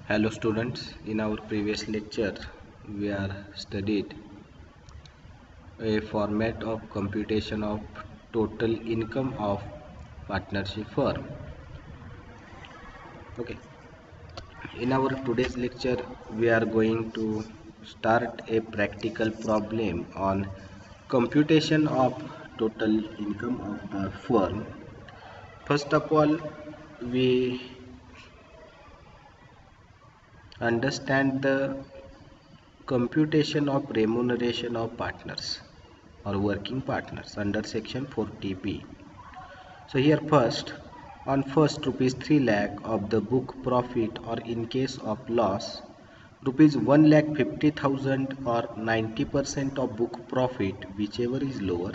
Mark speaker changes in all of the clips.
Speaker 1: Hello students, in our previous lecture we are studied a format of computation of total income of partnership firm. Okay, in our today's lecture we are going to start a practical problem on computation of total income of the firm. First of all, we understand the computation of remuneration of partners or working partners under section 40B. So here first, on first rupees 3 lakh of the book profit, or in case of loss rupees 1,50,000 or 90% of book profit, whichever is lower.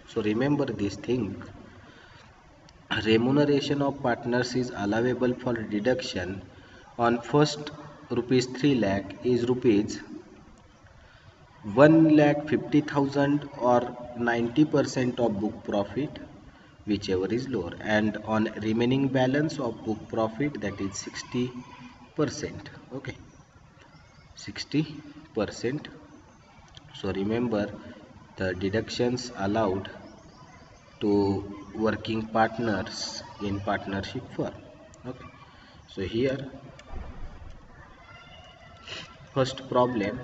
Speaker 1: So remember this thing, remuneration of partners is allowable for deduction on first rupees 3 lakh is rupees 1,50,000 or 90% of book profit, whichever is lower, and on remaining balance of book profit, that is 60%. Okay, 60%. So remember the deductions allowed to working partners in partnership firm. Okay, so here first problem,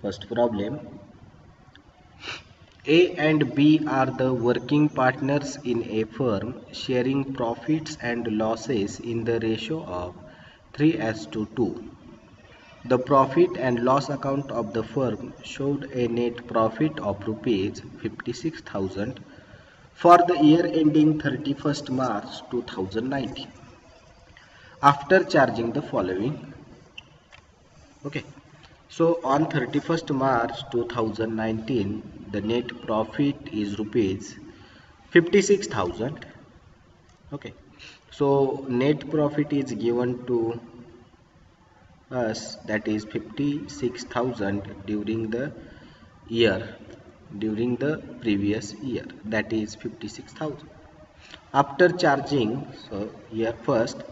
Speaker 1: first problem, A and B are the working partners in a firm sharing profits and losses in the ratio of 3:2. The profit and loss account of the firm showed a net profit of rupees 56,000 for the year ending 31st March 2019 after charging the following. Okay. So on 31st March 2019, the net profit is rupees 56,000. Okay, so net profit is given to us, that is 56,000 during the previous year, that is 56,000. After charging, so here first,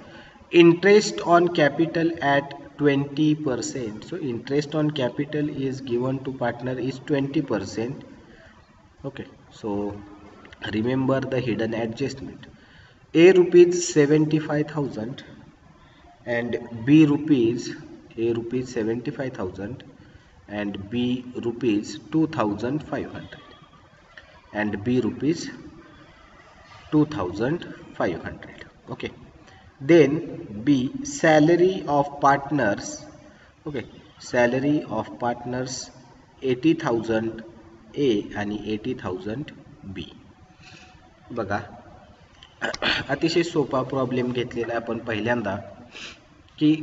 Speaker 1: interest on capital at 20%. So interest on capital is given to partner is 20%. Okay, so remember the hidden adjustment. A rupees 75,000 and B rupees, A rupees 75,000 and B rupees 2,500 and B rupees 2,500. Okay, then B, salary of partners. Okay, salary of partners 80,000 A आणि 80,000 B. बघा अतिशय सोपा problem घेतलेला आपण पहिल्यांदा की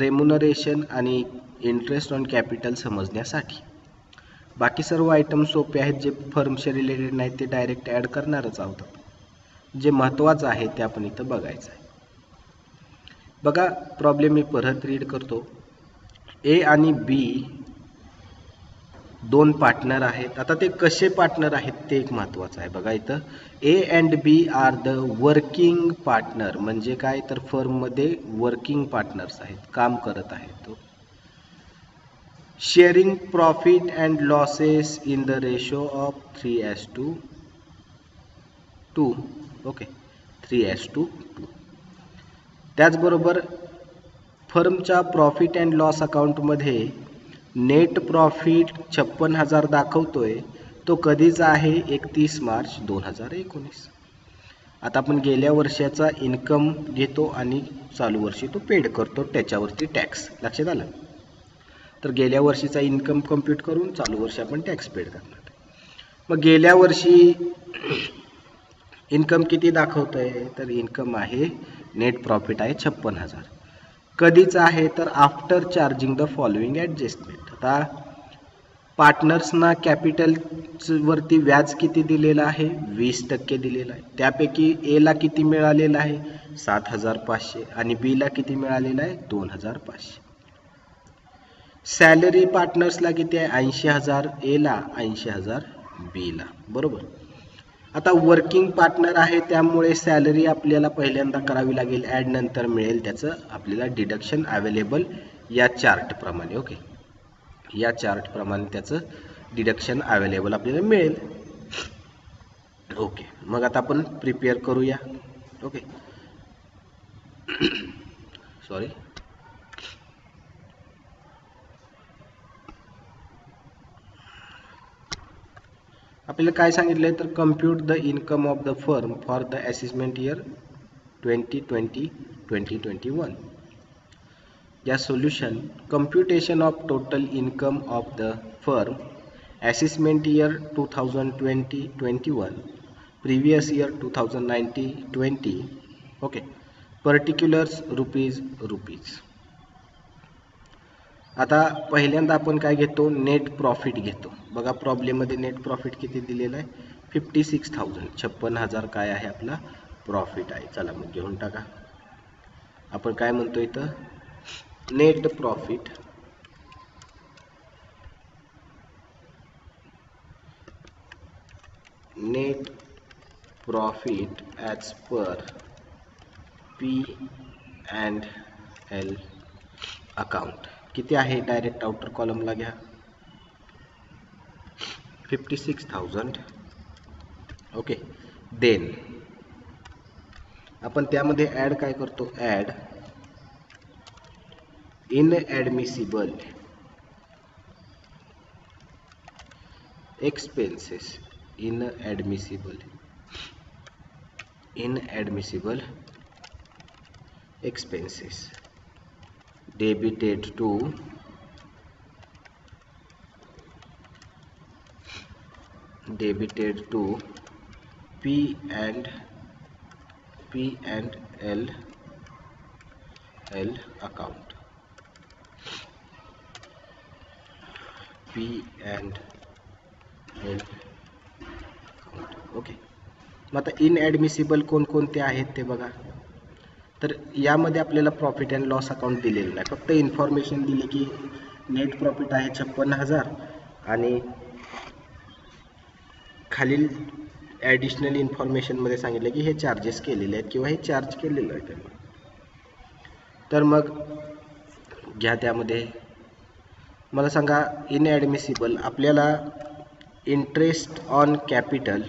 Speaker 1: remuneration आणि interest on capital समजण्यासाठी. बाकी सर्व आयटम सोपे आहेत, जे फर्मशी रिलेटेड नाहीत ते डायरेक्ट ॲड करणारच आहोत. जे महत्त्वाचं आहे ते आपण इथं बघायचं आहे. बघा प्रॉब्लेम मी परत रीड करतो. ए आणि बी दोन पार्टनर आहेत. आता ते कसे पार्टनर आहेत ते एक महत्त्वाचं आहे. बघा इथं A and B are the working partner, म्हणजे काय तर फर्ममध्ये वर्किंग पार्टनर्स आहेत, काम करत आहेत. Sharing profit and losses in the ratio of 3:2. Okay, 3:2. त्याचबरोबर फर्मच्या प्रॉफिट अँड लॉस अकाउंटमध्ये नेट प्रॉफिट 56,000 दाखवतोय. तो कधीचा आहे? 31 मार्च 2019. आता आपण गेल्या वर्षाचा इन्कम घेतो आणि चालू वर्षी तो पेड करतो, त्याच्यावरती टॅक्स. लक्षात आलं? तर गेल्या वर्षीचा इन्कम कम्प्यूट करून चालू वर्षी आपण टॅक्स पेड करणार. मग गेल्या वर्षी इन्कम किती दाखवतोय? तर इन्कम आहे, नेट प्रॉफिट आहे 56,000. कधीचा आहे? तर after charging the following adjustment. आता पार्टनर्सना कॅपिटल वरती व्याज किती दिलेलं आहे? 20% दिलेलं आहे. त्यापैकी ए ला किती मिळालेलं आहे? 7,500 आणि बी ला किती मिळालेलं आहे? 2,500. सॅलरी पार्टनर्सला किती आहे? 80,000 ए ला, 80,000 बी ला. बरोबर. आता वर्किंग पार्टनर आहे त्यामुळे सॅलरी आपल्याला पहिल्यांदा करावी लागेल, ॲड नंतर मिळेल त्याचं आपल्याला डिडक्शन अवेलेबल या चार्ट प्रमाणे. ओके, या चार्ट प्रमाणे त्याचं डिडक्शन अवेलेबल आपल्याला मिळेल. ओके, मग आता आपण प्रिपेअर करूया. ओके, सॉरी, आपल्याला काय सांगितलंय तर compute the income of the firm for the assessment year 2020-2021. या solution computation of total income of the firm assessment year 2020-21, previous year 2019-20. Okay, particulars rupees. आता पहिल्यांदा आपण काय घेतो, नेट प्रॉफिट घेतो. बघा प्रॉब्लेममध्ये नेट प्रॉफिट किती दिलेलं आहे, 56,000, 56,000 काय आहे आपला प्रॉफिट आहे. चला मग घेऊन टाका. आपण काय म्हणतो इथं, net profit as per P&L account किती आहे, डायरेक्ट आउटर कॉलमला घ्या, 56,000. ओके, देन आपण त्यामध्ये ॲड काय करतो, add inadmissible expenses, inadmissible expenses debited to P&L account, P&L. Okay, मग आता इनॲडमिसिबल कोणकोणते आहेत ते बघा. तर यामध्ये आपल्याला प्रॉफिट अँड लॉस अकाउंट दिलेलं नाही, फक्त इन्फॉर्मेशन दिली की नेट प्रॉफिट आहे 56,000 आणि खालील ॲडिशनल इन्फॉर्मेशनमध्ये सांगितलं की हे चार्जेस केलेले आहेत किंवा हे चार्ज केलेलं आहे त्यांनी. तर मग घ्या, त्यामध्ये मला सांगा इनॲडमिसिबल आपल्याला इंटरेस्ट ऑन कॅपिटल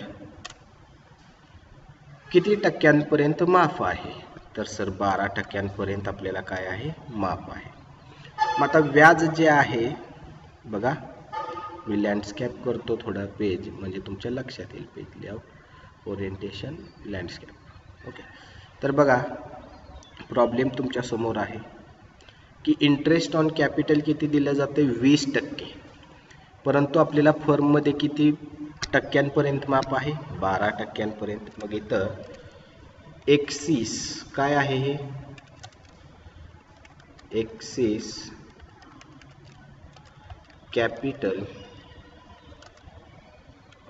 Speaker 1: किती टक्क्यांपर्यंत माफ आहे, तर सर 12% आपल्याला काय आहे, माफ आहे. मग आता व्याज जे आहे बघा, मी लँडस्केप करतो थोडा पेज म्हणजे तुमच्या लक्षात येईल. Page layout, orientation, landscape. Okay, तर बघा प्रॉब्लेम तुमच्या समोर आहे की इंटरेस्ट ऑन कॅपिटल किती दिलं जाते, 20%, परंतु आपल्याला फर्ममध्ये किती टक्क्यांपर्यंत माफ आहे, 12%. मग इथं एक्सिस काय आहे, हे excess capital,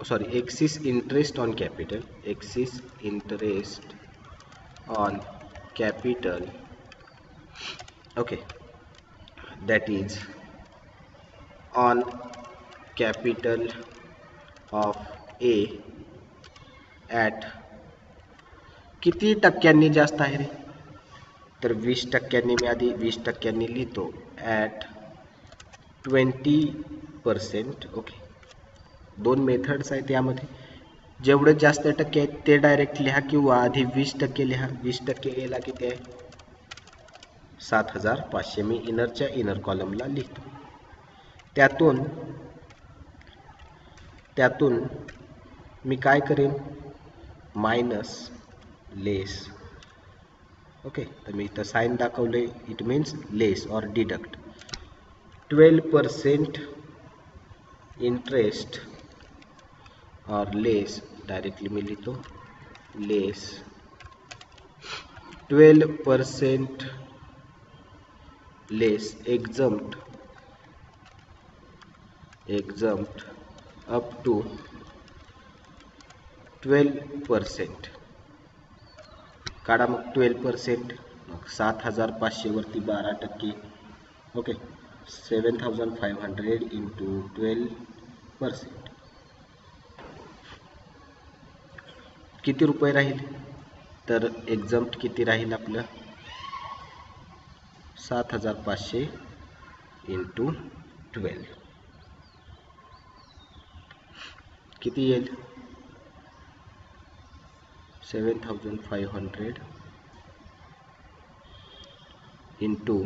Speaker 1: sorry, excess interest on capital, excess interest on capital. Okay, that is on capital of A at किती टक्क्यांनी जास्त आहे रे, तर 20%. मी आधी 20% लिहितो, ॲट 20%. ओके, दोन मेथड्स आहेत यामध्ये, जेवढे जास्त टक्के आहेत ते डायरेक्ट लिहा किंवा आधी 20% लिहा. 20% गेला किती आहे, 7,500. मी इनरच्या इनर कॉलमला लिहितो. त्यातून मी काय करेन, मायनस, लेस. ओके, तर मी इथं साइन दाखवले, इट मीन्स लेस और डिडक्ट. 12% इंटरेस्ट और लेस, डायरेक्टली मी लिहितो less 12% less exempt up to 12%. काढा मग 12%, मग 7,500 वरती 12%. Okay, 7,500 into 12%. किती रुपये राहील, तर एक्झम्प्ट किती राहील आपलं 7500 इंटू 12 किती येईल 7500 into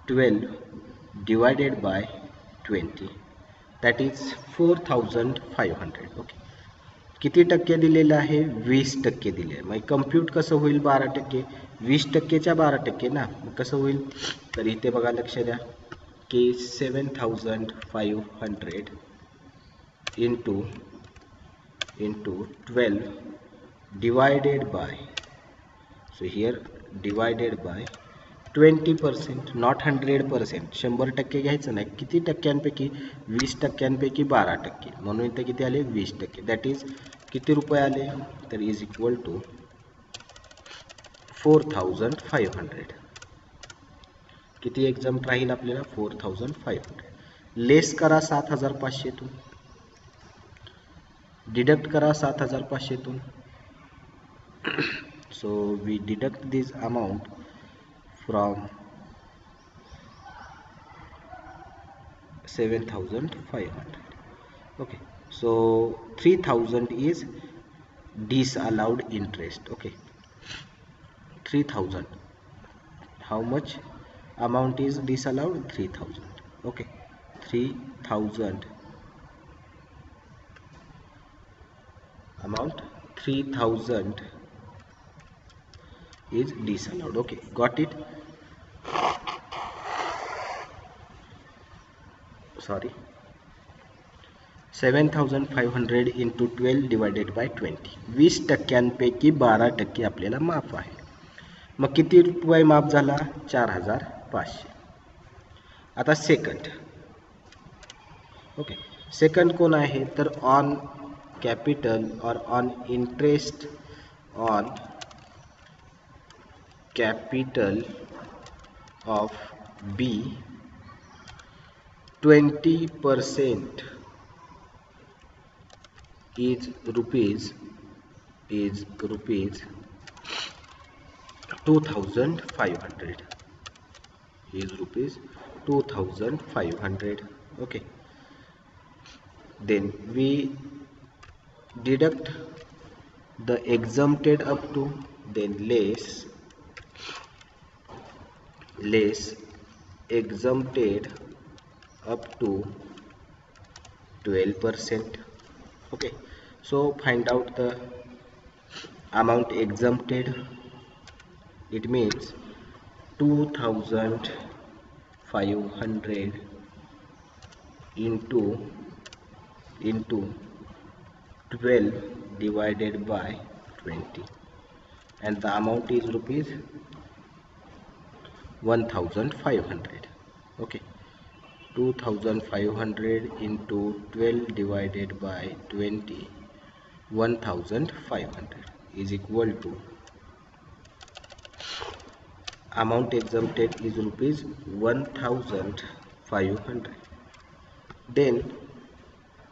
Speaker 1: 12 divided by 20 that is 4500. Okay, किती टक्के दिलेलं आहे 20% दिले आहे. मग कम्प्यूट कसं होईल 12%, 20%च्या 12% ना, मग कसं होईल, तर इथे बघा लक्ष द्या की 7500 into 12 divided by, so here divided by 20%, not 100%. 100% घ्यायचं नाही, किती टक्क्यांपैकी 20%पैकी 12%, म्हणून इथे किती आले 20%. दॅट इज किती रुपये आले, तर इज इक्वल टू 4500. किती एक्झम्प्ट राहील आपल्याला 4500. लेस करा 7500 तून, डिडक्ट करा 7500 तून. So we deduct this amount from 7500. Okay, so 3000 is disallowed interest. Okay, 3000, how much amount is disallowed, 3000. Okay, 3000 amount, 3000 is disallowed. Okay, got it. Sorry, 7500 into 12 divided by 20, 20%पैकी 12% आपल्याला माफ आहे. मग किती रुपये माफ झाला 4500. आता सेकंड. ओके, सेकंड कोण आहे, तर ऑन कॅपिटल और on interest on capital of B 20% is rupees 2500, is rupees 2500. Okay, then we deduct the exempted up to, then less exempted up to 12%. Okay, so find out the amount exempted. It means 2500 into 12 divided by 20, and the amount is rupees 1500. Okay, 2500 into 12 divided by 20, 1500 is equal to, amount exempted is rupees 1500. Then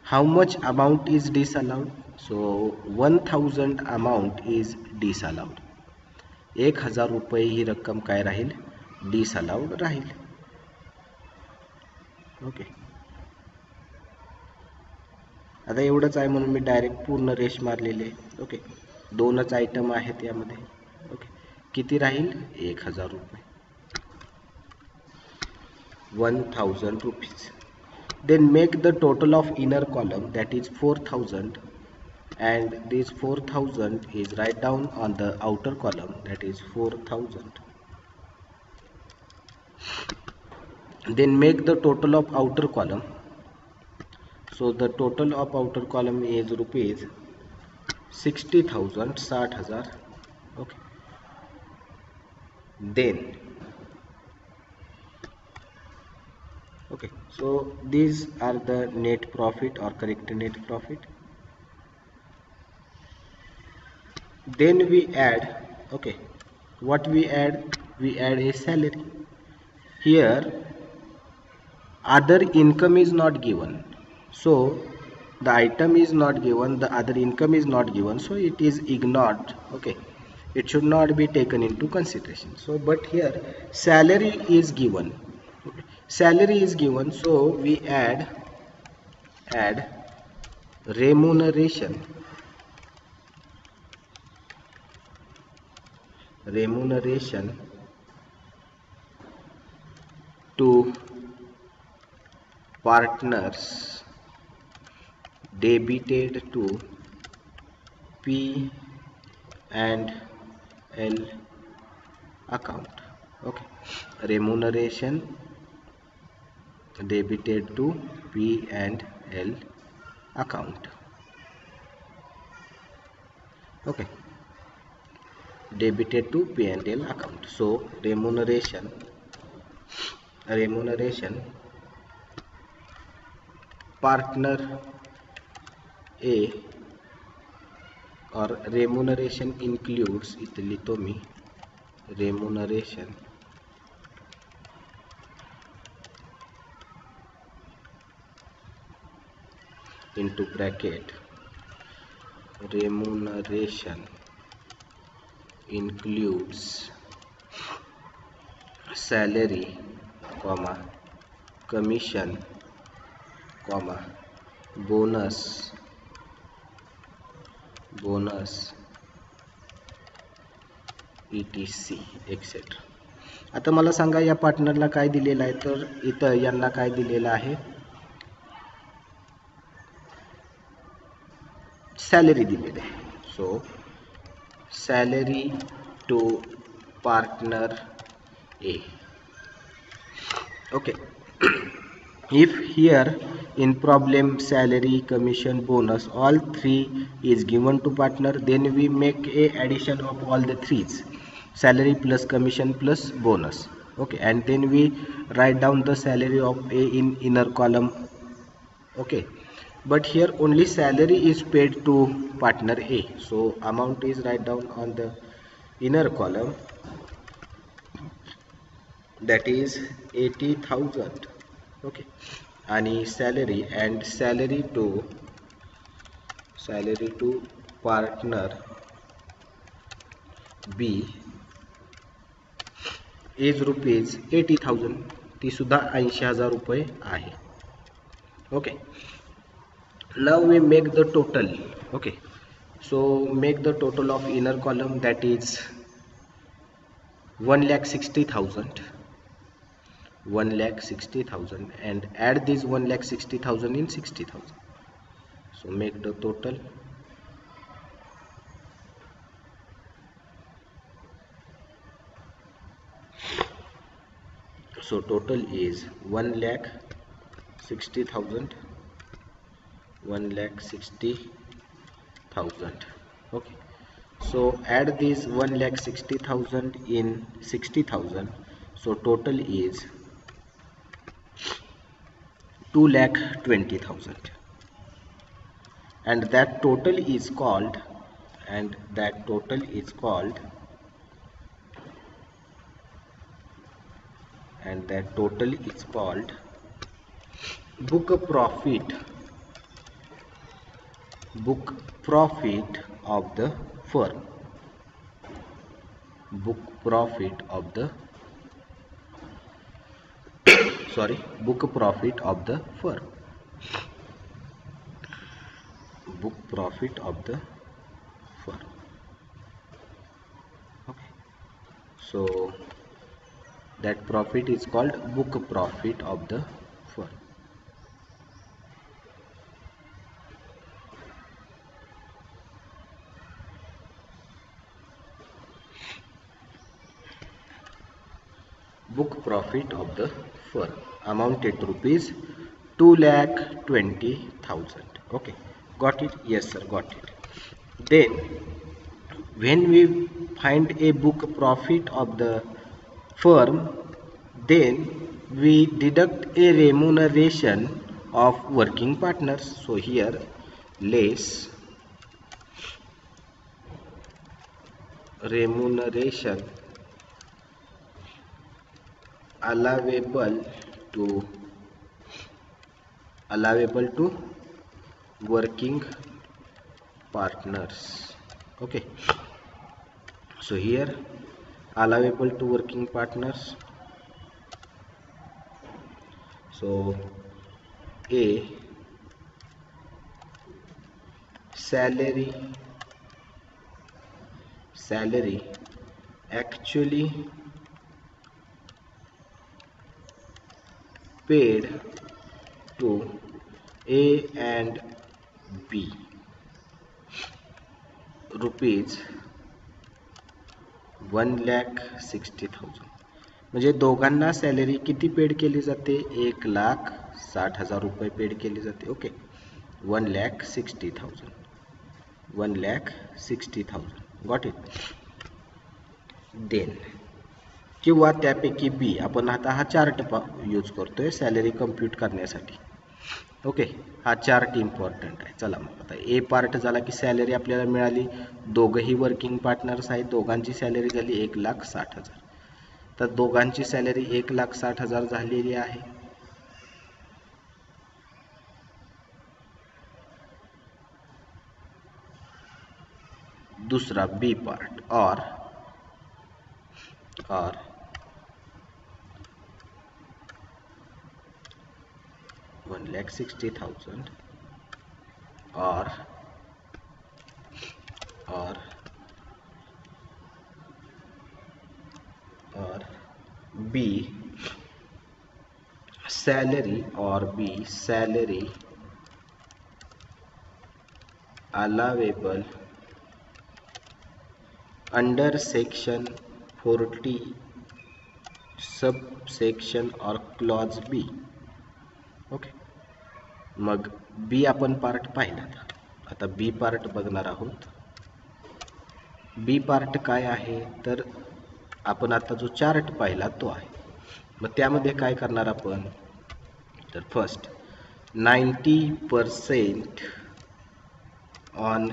Speaker 1: how much amount is disallowed, so 1000 amount is disallowed. 1000 रुपये ही रक्कम काय राहील, disallowed राहील. Okay, आता एवढंच आहे म्हणून मी direct पूर्ण रेश मारलेले. Okay, दोनच आयटम आहेत यामध्ये. ओके, किती राहील 1000 रुपये, 1000 rupees. Then make the total of inner column, that is 4000, and this 4000 is write down on the outer column, that is 4000. Then make the total of outer column. So the total of outer column is rupees 60,000, 60,000. Okay, then okay, so these are the net profit or correct net profit. Then we add, okay, what we add, we add a salary. Here other income is not given, so the item is not given, the other income is not given, so it is ignored. Okay, it should not be taken into consideration. So but here salary is given. Salary is given, so we add remuneration to partners debited to P and L account. Okay, remuneration debited to P and L account. Okay, debited to P and L account. So remuneration partner A, or remuneration includes इथे लिहितो मी remuneration into bracket remuneration includes salary, comma, commission, comma, bonus, etc etc. आता मला सांगा या पार्टनरला काय दिलेलं आहे, तर इथं यांना काय दिलेलं आहे, सॅलरी दिलेली आहे. So salary to partner A. Okay. If here in problem salary, commission, bonus, all three is given to partner, then we make a addition of all the threes, salary plus commission plus bonus. Okay, and then we write down the salary of A in inner column. Okay, but here only salary is paid to partner A, so amount is write down on the inner column, that is 80,000. Okay, आणि salary to partner B is rupees 80,000, ती सुद्धा 80,000 रुपये आहे. Okay, now we make the total. Okay, so make the total of inner column, that is 1,60,000, and add this 1,60,000 in 60,000. So make the total. So total is 1,60,000, 1,60,000. Okay, so add this 1,60,000 in 60,000. So total is 2,20,000, and that total is called book profit of the firm. Book profit of the book profit of the firm. Book profit of the firm. Okay, so that profit is called book profit of the firm. Book profit of the firm amounted to rupees 2,20,000. Okay, got it? Yes sir, got it. Then when we find a book profit of the firm, then we deduct a remuneration of working partners. So here less remuneration allowable to allowable to working partners. Okay, so here allowable to working partners. So A, salary actually paid to A and B rupees 1,60,000. म्हणजे दोघांना salary किती paid केली जाते? 1,60,000 रुपये paid केली जाते. Okay, 1,60,000, 1,60,000. Got it. Then किंवा त्यापैकी बी, आपण आता हा चार्ट यूज करतोय सॅलरी कम्प्यूट करण्यासाठी. ओके, हा चार्ट इम्पॉर्टंट आहे. चला मग आता ए पार्ट झाला की सॅलरी आपल्याला मिळाली. दोघंही वर्किंग पार्टनर्स आहेत. दोघांची सॅलरी झाली 1,60,000. तर दोघांची सॅलरी 1,60,000 झालेली आहे. दुसरा बी पार्ट और 1,60,000 और B salary allowable under section 40 सब सेक्शन और क्लॉज बी. ओके, मग बी आपण पार्ट पाहिला. आता बी पार्ट बघणार आहोत. बी पार्ट काय आहे तर आपण आता जो चार्ट पाहिला तो आहे. मग त्यामध्ये काय करणार आपण तर first 90% on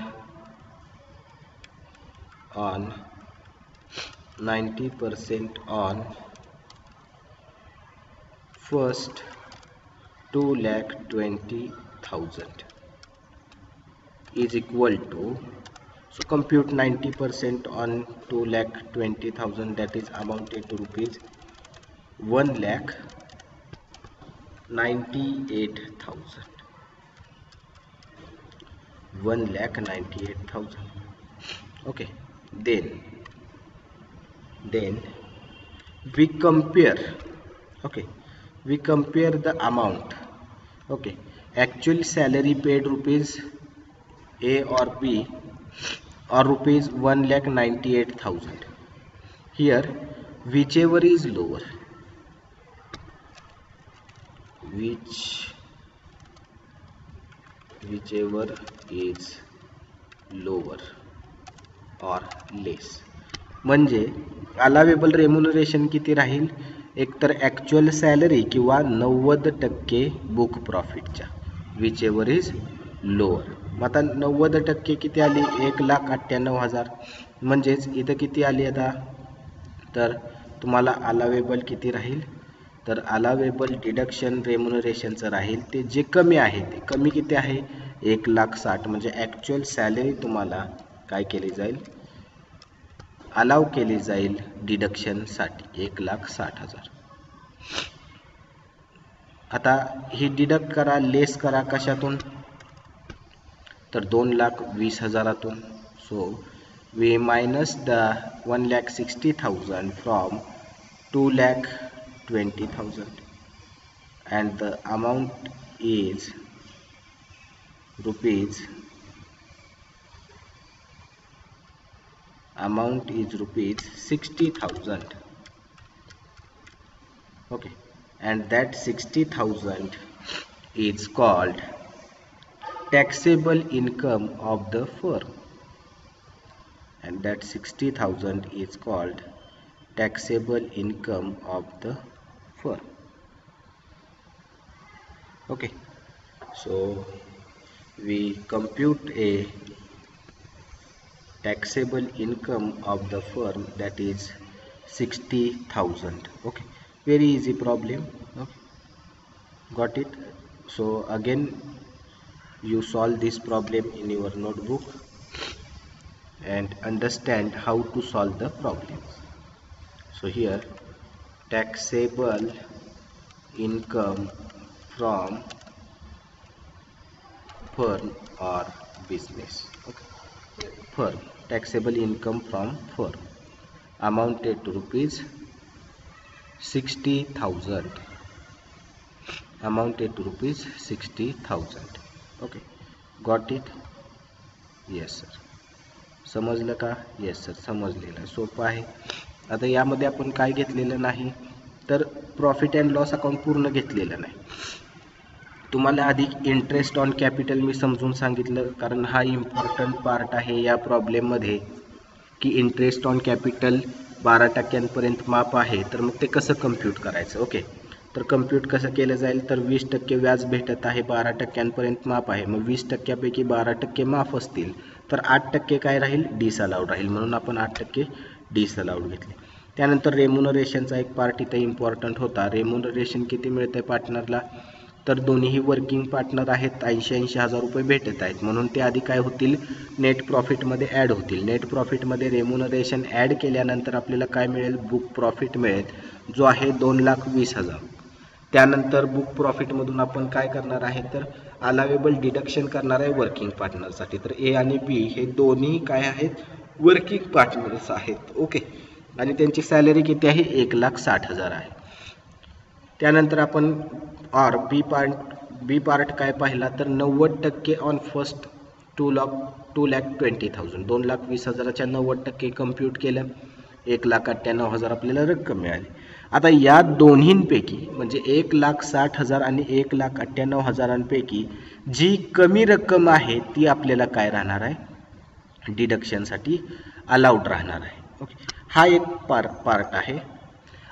Speaker 1: 90% on first 2,20,000 is equal to, so compute 90% on 2,20,000, that is amounted to rupees 1,98,000. 1,98,000. Okay, then we compare. Okay, we compare the amount. Okay, actual salary paid rupees A or B or rupees 1,98,000. Here whichever is lower, whichever is lower or less, म्हणजे allowable remuneration किती राहील? एकतर actual salary किंवा 90% book प्रॉफिटच्या, whichever is lower. मग आता 90% किती आली? 1,98,000. म्हणजेच इथं किती आली आता तर तुम्हाला अलावेबल किती राहील तर अलावेबल डिडक्शन रेम्युनरेशनचं राहील ते जे कमी आहे ते कमी किती आहे? 1,60,000. म्हणजे ॲक्च्युअल सॅलरी तुम्हाला काय केली जाईल? अलाव केली जाईल डिडक्शनसाठी 1,60,000. आता ही डिडक्ट करा, लेस करा कशातून तर 2,20,000. So we minus the 1,60,000 from 2,20,000 and the amount is rupees 60,000. Okay, and that 60,000 is called taxable income of the firm, and that 60,000 is called taxable income of the firm. Okay, so we compute a taxable income of the firm, that is 60,000. Okay, very easy problem. Okay, got it. So again you solve this problem in your notebook and understand how to solve the problem. So here, taxable income from firm or business. Okay. Firm, taxable income from firm amounted to rupees 60,000. Amounted to rupees 60,000. Okay, got it? Yes sir. समजलं का? Yes sir, समजलेलं आहे, सोपं आहे. आता यामध्ये आपण काय घेतलेलं नाही तर प्रॉफिट अँड लॉस अकाउंट पूर्ण घेतलेलं नाही. तुम्हाला आधी इंटरेस्ट ऑन कॅपिटल मी समजून सांगितलं, कारण हा इम्पॉर्टंट पार्ट आहे या प्रॉब्लेममध्ये की इंटरेस्ट ऑन कॅपिटल 12% माफ आहे, तर मग ते कसं कम्प्यूट करायचं. ओके, तर कम्प्यूट कसं केलं जाईल, तर 20% व्याज भेटत आहे, 12% माफ आहे, मग 20%पैकी 12% माफ असतील तर 8% काय राहील, डिसअलाउड राहील, म्हणून आपण 8% डिसअलाउड घेतले. त्यानंतर रेम्युनरेशनचा एक पार्ट इथे इम्पॉर्टंट होता. रेम्युनरेशन किती मिळते पार्टनरला, तर दोन्हीही वर्किंग पार्टनर आहेत, 80-80 हजार रुपये भेटत आहेत, म्हणून ते आधी काय होतील, नेट प्रॉफिटमध्ये ॲड होतील. नेट प्रॉफिटमध्ये रेम्युनरेशन ॲड केल्यानंतर आपल्याला काय मिळेल, बुक प्रॉफिट मिळेल, जो आहे 2,20,000. त्यानंतर बुक प्रॉफिटमधून आपण काय करणार आहे, तर अलावेबल डिडक्शन करणार आहे वर्किंग पार्टनरसाठी. तर ए आणि बी हे दोन्ही काय आहेत, वर्किंग पार्टनर्स आहेत. ओके, आणि त्यांची सॅलरी किती आहे, 1,60,000 आहे. त्यानंतर आपण ऑर बी पार्ट काय पाहिला, तर 90% ऑन फर्स्ट 2,20,000, 2,20,000च्या 90% कम्प्यूट केलं, 1,98,000 आपल्याला रक्कम मिळाली. आता या दोन्हींपैकी म्हणजे 1,60,000 आणि 1,98,000पैकी जी कमी रक्कम आहे ती आपल्याला काय राहणार आहे, डिडक्शनसाठी अलाउड राहणार आहे. ओके, हा एक पार्ट आहे.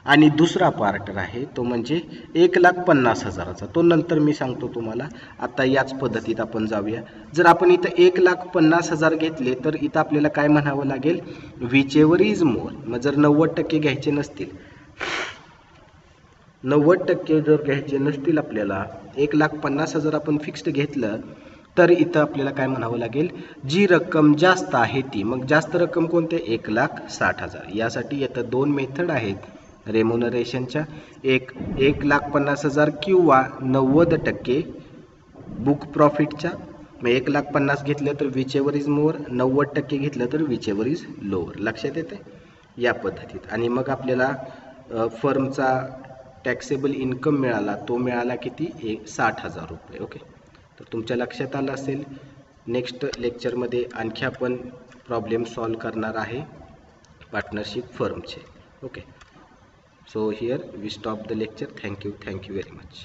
Speaker 1: आणि दुसरा पार्ट आहे तो म्हणजे 1,50,000चा, तो नंतर मी सांगतो तुम्हाला. आता याच पद्धतीत आपण जाऊया. जर आपण इथं 1,50,000 घेतले तर इथं आपल्याला काय म्हणावं लागेल, विच एव्हर इज मोर. मग जर 90% घ्यायचे नसतील, 90% जर घ्यायचे नसतील आपल्याला, 1,50,000 आपण फिक्स्ड घेतलं तर इथं आपल्याला काय म्हणावं लागेल, जी रक्कम जास्त आहे ती. मग जास्त रक्कम कोणते, 1,60,000. यासाठी येतं 2 मेथड आहेत रेम्युनरेशनच्या, एक 1,50,000 किंवा 90% बुक प्रॉफिटच्या. मग 1,50,000 घेतलं तर विच एव्हर इज मोर, 90% घेतलं तर विच एव्हर इज लोअर. लक्षात येते या पद्धतीत. आणि मग आपल्याला फर्मचा टॅक्सेबल इन्कम मिळाला, तो मिळाला किती, 60,000 रुपये. ओके, तर तुमच्या लक्षात आलं असेल. नेक्स्ट लेक्चरमध्ये आणखी आपण प्रॉब्लेम सॉल्व करणार आहे पार्टनरशिप फर्मचे. Okay, so here we stop the lecture. Thank you very much.